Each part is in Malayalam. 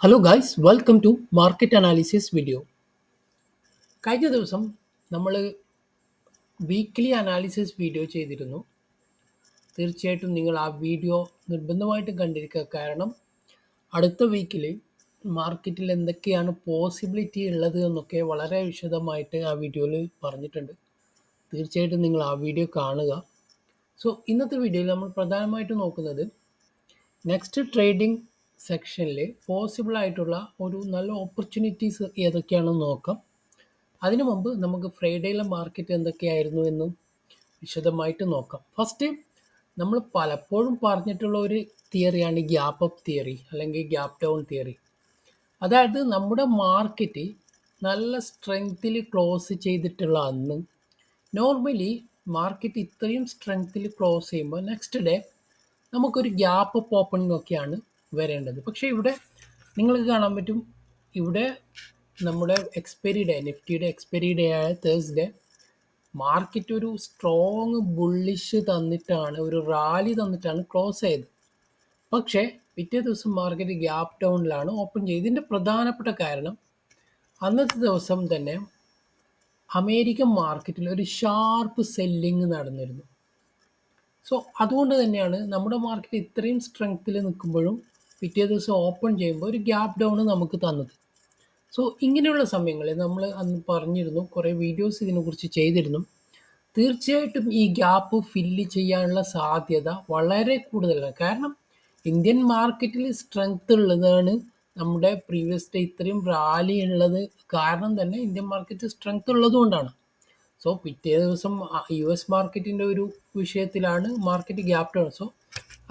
Hello guys welcome to market analysis video. കഴിഞ്ഞ ദിവസം നമ്മൾ വീക്ക്ലി അനാലിസിസ് വീഡിയോ ചെയ്തിരുന്നു. തീർച്ചയായിട്ടും നിങ്ങൾ ആ വീഡിയോ നിർബന്ധമായിട്ടും കണ്ടിരിക്കുക. കാരണം അടുത്ത വീക്കിൽ മാർക്കറ്റിൽ എന്തൊക്കെയാണ് പോസിബിലിറ്റി ഉള്ളത് എന്നൊക്കെ വളരെ വിശദമായിട്ട് ആ വീഡിയോയിൽ പറഞ്ഞിട്ടുണ്ട്. തീർച്ചയായിട്ടും നിങ്ങൾ ആ വീഡിയോ കാണുക. സോ ഇന്നത്തെ വീഡിയോയിൽ നമ്മൾ പ്രധാനമായിട്ടും നോക്കുന്നത് നെക്സ്റ്റ് ട്രേഡിംഗ് സെക്ഷനിൽ പോസിബിൾ ആയിട്ടുള്ള ഒരു നല്ല ഓപ്പർച്യൂണിറ്റീസ് ഏതൊക്കെയാണെന്ന് നോക്കാം. അതിനു മുമ്പ് നമുക്ക് ഫ്രൈഡേയിലെ മാർക്കറ്റ് എന്തൊക്കെയായിരുന്നു എന്നും വിശദമായിട്ട് നോക്കാം. ഫസ്റ്റ് നമ്മൾ പലപ്പോഴും പറഞ്ഞിട്ടുള്ള ഒരു തിയറിയാണ് ഗ്യാപ്പ് അപ്പ് തിയറി അല്ലെങ്കിൽ ഗ്യാപ്പ് ഡൗൺ തിയറി. അതായത് നമ്മുടെ മാർക്കറ്റ് നല്ല സ്ട്രെങ്ത്തിൽ ക്ലോസ് ചെയ്തിട്ടുള്ള അന്ന് നോർമലി മാർക്കറ്റ് ഇത്രയും സ്ട്രെങ്ത്തിൽ ക്ലോസ് ചെയ്യുമ്പോൾ നെക്സ്റ്റ് ഡേ നമുക്കൊരു ഗ്യാപ്പ് അപ്പ് ഓപ്പണിംഗ് ഒക്കെയാണ് വരേണ്ടത്. പക്ഷേ ഇവിടെ നിങ്ങൾക്ക് കാണാൻ പറ്റും, ഇവിടെ നമ്മുടെ എക്സ്പയറി ഡേ, നിഫ്റ്റിയുടെ എക്സ്പയറി ഡേ ആയ തേഴ്സ്ഡേ മാർക്കറ്റ് ഒരു സ്ട്രോങ് ബുള്ളിഷ് തന്നിട്ടാണ്, ഒരു റാലി തന്നിട്ടാണ് ക്ലോസ് ചെയ്തത്. പക്ഷേ പിറ്റേ ദിവസം മാർക്കറ്റ് ഗ്യാപ്പ് ഡൗണിലാണ് ഓപ്പൺ ചെയ്തത്. ഇതിൻ്റെ പ്രധാനപ്പെട്ട കാരണം അന്നത്തെ ദിവസം തന്നെ അമേരിക്കൻ മാർക്കറ്റിൽ ഒരു ഷാർപ്പ് സെല്ലിങ് നടന്നിരുന്നു. സോ അതുകൊണ്ട് തന്നെയാണ് നമ്മുടെ മാർക്കറ്റ് ഇത്രയും സ്ട്രെങ്ത്തിൽ നിൽക്കുമ്പോഴും പിറ്റേ ദിവസം ഓപ്പൺ ചെയ്യുമ്പോൾ ഒരു ഗ്യാപ്പ് ഡൗൺ നമുക്ക് തന്നത്. സോ ഇങ്ങനെയുള്ള സമയങ്ങളിൽ നമ്മൾ അന്ന് പറഞ്ഞിരുന്നു, കുറേ വീഡിയോസ് ഇതിനെക്കുറിച്ച് ചെയ്തിരുന്നു. തീർച്ചയായിട്ടും ഈ ഗ്യാപ്പ് ഫില്ല് ചെയ്യാനുള്ള സാധ്യത വളരെ കൂടുതലാണ്. കാരണം ഇന്ത്യൻ മാർക്കറ്റിൽ സ്ട്രെങ്ത് ഉള്ളതാണ്, നമ്മുടെ പ്രീവിയസ് ഡേ ഇത്രയും റാലി ഉള്ളത് കാരണം തന്നെ ഇന്ത്യൻ മാർക്കറ്റ് സ്ട്രെങ്ത് ഉള്ളതുകൊണ്ടാണ്. സോ പിറ്റേ ദിവസം യു എസ് മാർക്കറ്റിൻ്റെ ഒരു വിഷയത്തിലാണ് മാർക്കറ്റ് ഗ്യാപ്പ് ഡൗൺ. സോ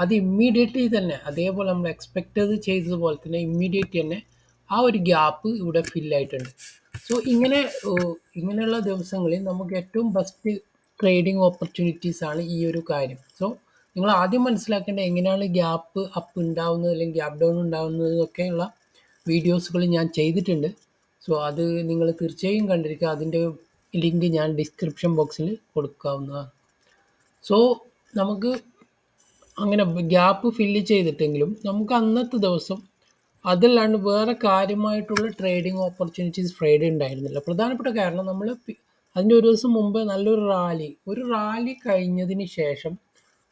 അത് ഇമ്മീഡിയറ്റ്ലി തന്നെ അതേപോലെ നമ്മൾ എക്സ്പെക്റ്റ് ചെയ്തതുപോലെ തന്നെ ഇമ്മീഡിയറ്റ് തന്നെ ആ ഒരു ഗ്യാപ്പ് ഇവിടെ ഫില്ലായിട്ടുണ്ട്. സോ ഇങ്ങനെയുള്ള ദിവസങ്ങളിൽ നമുക്ക് ഏറ്റവും ബെസ്റ്റ് ട്രേഡിംഗ് ഓപ്പർച്യൂണിറ്റീസ് ആണ് ഈ ഒരു കാര്യം. സോ നിങ്ങൾ ആദ്യം മനസ്സിലാക്കേണ്ടത് എങ്ങനെയാണ് ഗ്യാപ്പ് അപ്പ് ഉണ്ടാവുന്നത് അല്ലെങ്കിൽ ഗ്യാപ്പ് ഡൗൺ ഉണ്ടാവുന്നതൊക്കെയുള്ള വീഡിയോസുകൾ ഞാൻ ചെയ്തിട്ടുണ്ട്. സോ അത് നിങ്ങൾ തീർച്ചയായും കണ്ടിരിക്കുക. അതിൻ്റെ ലിങ്ക് ഞാൻ ഡിസ്ക്രിപ്ഷൻ ബോക്സിൽ കൊടുക്കാവുന്നതാണ്. സോ നമുക്ക് അങ്ങനെ ഗ്യാപ്പ് ഫില്ല് ചെയ്തിട്ടെങ്കിലും നമുക്ക് അന്നത്തെ ദിവസം അതല്ലാണ്ട് വേറെ കാര്യമായിട്ടുള്ള ട്രേഡിംഗ് ഓപ്പർച്യൂണിറ്റീസ് ഫ്രൈഡേ ഉണ്ടായിരുന്നില്ല. പ്രധാനപ്പെട്ട കാരണം നമ്മൾ അതിൻ്റെ ഒരു ദിവസം മുമ്പ് നല്ലൊരു റാലി കഴിഞ്ഞതിന് ശേഷം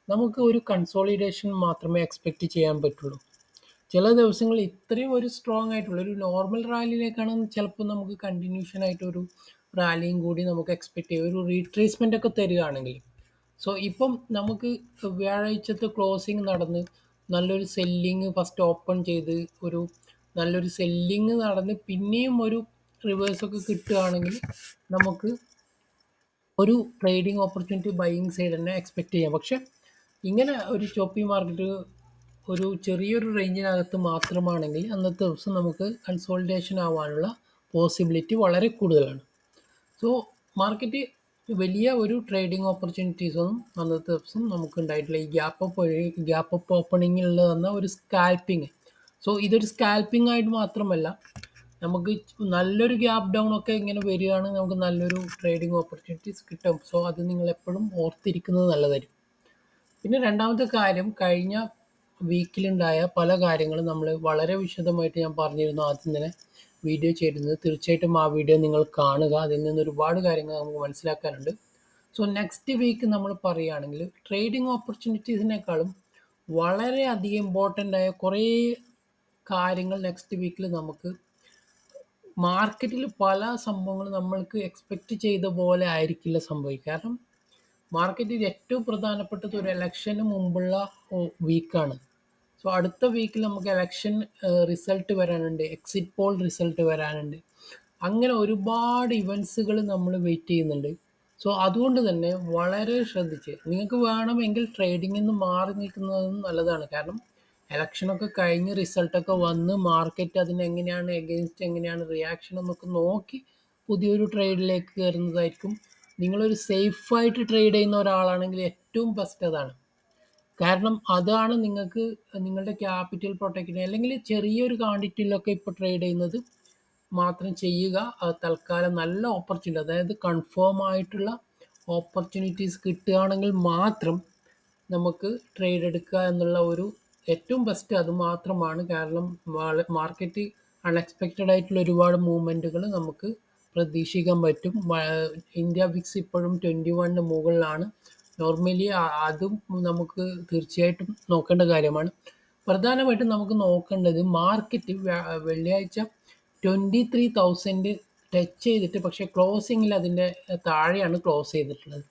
നമുക്ക് ഒരു കൺസോളിഡേഷൻ മാത്രമേ എക്സ്പെക്റ്റ് ചെയ്യാൻ പറ്റുള്ളൂ. ചില ദിവസങ്ങളിൽ ഇത്രയും ഒരു സ്ട്രോങ് ആയിട്ടുള്ള ഒരു നോർമൽ റാലിയിലേക്കാണ് ചിലപ്പോൾ നമുക്ക് കണ്ടിന്യൂഷൻ ആയിട്ട് ഒരു റാലിയും കൂടി നമുക്ക് എക്സ്പെക്റ്റ് ചെയ്യാം, ഒരു റീട്രേസ്മെൻ്റ് ഒക്കെ തരികയാണെങ്കിൽ. സോ ഇപ്പം നമുക്ക് വ്യാഴാഴ്ചത്തെ ക്ലോസിങ് നടന്ന് നല്ലൊരു സെല്ലിങ് ഫസ്റ്റ് ഓപ്പൺ ചെയ്ത് നല്ലൊരു സെല്ലിങ് നടന്ന് പിന്നെയും ഒരു റിവേഴ്സൊക്കെ കിട്ടുകയാണെങ്കിൽ നമുക്ക് ഒരു ട്രേഡിംഗ് ഓപ്പർച്യൂണിറ്റി ബൈയിങ് സൈഡ് തന്നെ എക്സ്പെക്റ്റ് ചെയ്യാം. പക്ഷെ ഇങ്ങനെ ഒരു ചോപ്പി മാർക്കറ്റ് ഒരു ചെറിയൊരു റേഞ്ചിനകത്ത് മാത്രമാണെങ്കിൽ അന്നത്തെ ദിവസം നമുക്ക് കൺസോളിഡേഷൻ ആവാനുള്ള പോസിബിലിറ്റി വളരെ കൂടുതലാണ്. സോ മാർക്കറ്റ് വലിയ ഒരു ട്രേഡിംഗ് ഓപ്പർച്യൂണിറ്റീസൊന്നും അന്നത്തെ ദിവസം നമുക്ക് ഉണ്ടായിട്ടില്ല. ഈ ഗ്യാപ്പ് അപ്പ് ഓപ്പണിങ്ങിൽ വന്ന ഒരു സ്കാൽപ്പിങ്. സോ ഇതൊരു സ്കാൽപ്പിംഗ് ആയിട്ട് മാത്രമല്ല, നമുക്ക് നല്ലൊരു ഗ്യാപ്പ് ഡൗൺ ഒക്കെ ഇങ്ങനെ വരികയാണെങ്കിൽ നമുക്ക് നല്ലൊരു ട്രേഡിംഗ് ഓപ്പർച്യൂണിറ്റീസ് കിട്ടും. സോ അത് നിങ്ങൾ എപ്പോഴും ഓർത്തിരിക്കുന്നത് നല്ലതായിരിക്കും. പിന്നെ രണ്ടാമത്തെ കാര്യം, കഴിഞ്ഞ വീക്കിലുണ്ടായ പല കാര്യങ്ങളും നമ്മൾ വളരെ വിശദമായിട്ട് ഞാൻ പറഞ്ഞിരുന്നു, ആദ്യം തന്നെ വീഡിയോ ചെയ്തിരുന്നത്. തീർച്ചയായിട്ടും ആ വീഡിയോ നിങ്ങൾ കാണുക. അതിൽ നിന്ന് ഒരുപാട് കാര്യങ്ങൾ നമുക്ക് മനസ്സിലാക്കാനുണ്ട്. സോ നെക്സ്റ്റ് വീക്ക് നമ്മൾ പറയുകയാണെങ്കിൽ ട്രേഡിംഗ് ഓപ്പർച്യൂണിറ്റീസിനേക്കാളും വളരെയധികം ഇമ്പോർട്ടൻ്റ് ആയ കുറേ കാര്യങ്ങൾ നെക്സ്റ്റ് വീക്കിൽ നമുക്ക് മാർക്കറ്റിൽ പല സംഭവങ്ങളും നമ്മൾക്ക് എക്സ്പെക്റ്റ് ചെയ്ത പോലെ ആയിരിക്കില്ല സംഭവിക്കുക. കാരണം മാർക്കറ്റിൽ ഏറ്റവും പ്രധാനപ്പെട്ടത് ഒരു ഇലക്ഷന് മുമ്പുള്ള വീക്കാണ്. സോ അടുത്ത വീക്കിൽ നമുക്ക് ഇലക്ഷൻ റിസൾട്ട് വരാനുണ്ട്, എക്സിറ്റ് പോൾ റിസൾട്ട് വരാനുണ്ട്. അങ്ങനെ ഒരുപാട് ഇവൻസുകൾ നമ്മൾ വെയിറ്റ് ചെയ്യുന്നുണ്ട്. സോ അതുകൊണ്ട് തന്നെ വളരെ ശ്രദ്ധിച്ച് നിങ്ങൾക്ക് വേണമെങ്കിൽ ട്രേഡിങ്ങിൽ നിന്ന് മാറി നിൽക്കുന്നതും നല്ലതാണ്. കാരണം ഇലക്ഷനൊക്കെ കഴിഞ്ഞ് റിസൾട്ടൊക്കെ വന്ന് മാർക്കറ്റ് അതിനെങ്ങനെയാണ് എഗെയിൻസ്റ്റ് എങ്ങനെയാണ് റിയാക്ഷൻ എന്നൊക്കെ നോക്കി പുതിയൊരു ട്രേഡിലേക്ക് കയറുന്നതായിരിക്കും. നിങ്ങളൊരു സേഫായിട്ട് ട്രേഡ് ചെയ്യുന്ന ഒരാളാണെങ്കിൽ ഏറ്റവും ബെസ്റ്റ് അതാണ്. കാരണം അതാണ് നിങ്ങൾക്ക് നിങ്ങളുടെ ക്യാപിറ്റൽ പ്രൊട്ടക്റ്റ് ചെയ്യുന്നത്. അല്ലെങ്കിൽ ചെറിയൊരു ക്വാണ്ടിറ്റിയിലൊക്കെ ഇപ്പോൾ ട്രേഡ് ചെയ്യുന്നത് മാത്രം ചെയ്യുക. തൽക്കാലം നല്ല ഓപ്പർച്യൂണിറ്റി, അതായത് കൺഫേം ആയിട്ടുള്ള ഓപ്പർച്യൂണിറ്റീസ് കിട്ടുകയാണെങ്കിൽ മാത്രം നമുക്ക് ട്രേഡ് എടുക്കുക എന്നുള്ള ഒരു ഏറ്റവും ബെസ്റ്റ് അത് മാത്രമാണ്. കാരണം മാർക്കറ്റ് അൺഎക്സ്പെക്റ്റഡ് ആയിട്ടുള്ള ഒരുപാട് മൂവ്മെൻറ്റുകൾ നമുക്ക് പ്രതീക്ഷിക്കാൻ പറ്റും. ഇന്ത്യ വിക്സ് ഇപ്പോഴും 21 മുകളിലാണ്. നോർമലി അതും നമുക്ക് തീർച്ചയായിട്ടും നോക്കേണ്ട കാര്യമാണ്. പ്രധാനമായിട്ടും നമുക്ക് നോക്കേണ്ടത് മാർക്കറ്റ് വെള്ളിയാഴ്ച 23,000 ടച്ച് ചെയ്തിട്ട് പക്ഷേ ക്ലോസിങ്ങിൽ അതിൻ്റെ താഴെയാണ് ക്ലോസ് ചെയ്തിട്ടുള്ളത്.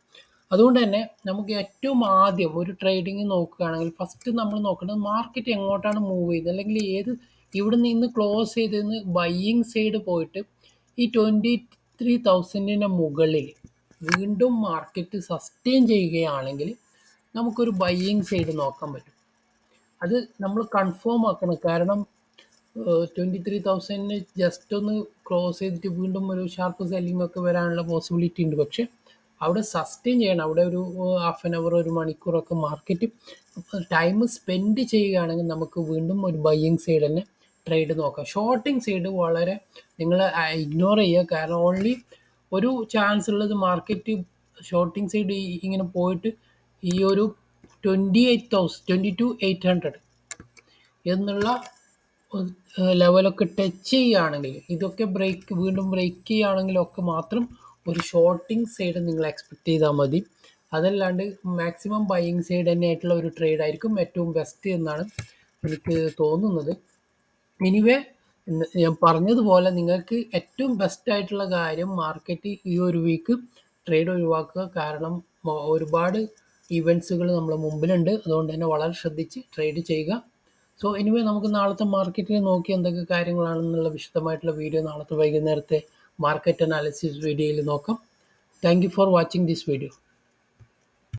അതുകൊണ്ട് തന്നെ നമുക്ക് ഏറ്റവും ആദ്യം ഒരു ട്രേഡിങ് നോക്കുകയാണെങ്കിൽ ഫസ്റ്റ് നമ്മൾ നോക്കേണ്ടത് മാർക്കറ്റ് എങ്ങോട്ടാണ് മൂവ് ചെയ്തത്, അല്ലെങ്കിൽ ഇവിടെ നിന്ന് ക്ലോസ് ചെയ്തതെന്ന് ബയ്യിങ് സൈഡ് പോയിട്ട് ഈ 23,000 മുകളിൽ വീണ്ടും മാർക്കറ്റ് സസ്റ്റെയിൻ ചെയ്യുകയാണെങ്കിൽ നമുക്കൊരു ബയ്യിങ് സൈഡ് നോക്കാൻ പറ്റും. അത് നമ്മൾ കൺഫേം ആക്കണം. കാരണം 23,000 ജസ്റ്റ് ഒന്ന് ക്ലോസ് ചെയ്തിട്ട് വീണ്ടും ഒരു ഷാർപ്പ് സെല്ലിംഗ് ഒക്കെ വരാനുള്ള പോസിബിലിറ്റി ഉണ്ട്. പക്ഷെ അവിടെ സസ്റ്റെയിൻ ചെയ്യണം. അവിടെ ഒരു ഹാഫ് ആൻ അവർ, ഒരു മണിക്കൂറൊക്കെ മാർക്കറ്റ് ടൈം സ്പെൻഡ് ചെയ്യുകയാണെങ്കിൽ നമുക്ക് വീണ്ടും ഒരു ബയ്യിങ് സൈഡ് തന്നെ ട്രേഡ് നോക്കാം. ഷോർട്ടിങ് സൈഡ് വളരെ നിങ്ങൾ ഇഗ്നോർ ചെയ്യുക. കാരണം ഓൺലി ഒരു ചാൻസ് ഉള്ളത് മാർക്കറ്റ് ഷോർട്ടിങ് സൈഡ് ഇങ്ങനെ പോയിട്ട് ഈ ഒരു 22,800 എന്നുള്ള ലെവലൊക്കെ ടച്ച് ചെയ്യുകയാണെങ്കിൽ, ഇതൊക്കെ വീണ്ടും ബ്രേക്ക് ചെയ്യുകയാണെങ്കിലൊക്കെ മാത്രം ഒരു ഷോർട്ടിങ് സൈഡ് നിങ്ങൾ എക്സ്പെക്ട് ചെയ്താൽ മതി. അതല്ലാണ്ട് മാക്സിമം ബൈയിങ് സൈഡ് തന്നെ ആയിട്ടുള്ള ഒരു ട്രേഡ് ആയിരിക്കും ഏറ്റവും ബെസ്റ്റ് എന്നാണ് എനിക്ക് തോന്നുന്നത്. എനിവേ, ഞാൻ പറഞ്ഞതുപോലെ നിങ്ങൾക്ക് ഏറ്റവും ബെസ്റ്റ് ആയിട്ടുള്ള കാര്യം മാർക്കറ്റ് ഈ ഒരു വീക്ക് ട്രേഡ് ഒഴിവാക്കുക. കാരണം ഒരുപാട് ഇവൻറ്റ്സുകൾ നമ്മുടെ മുമ്പിലുണ്ട്. അതുകൊണ്ട് തന്നെ വളരെ ശ്രദ്ധിച്ച് ട്രേഡ് ചെയ്യുക. സോ എനിവേ, നമുക്ക് നാളത്തെ മാർക്കറ്റിൽ നോക്കി എന്തൊക്കെ കാര്യങ്ങളാണെന്നുള്ള വിശദമായിട്ടുള്ള വീഡിയോ നാളത്തെ വൈകുന്നേരത്തെ മാർക്കറ്റ് അനാലിസിസ് വീഡിയോയിൽ നോക്കാം. Thank you for watching this video.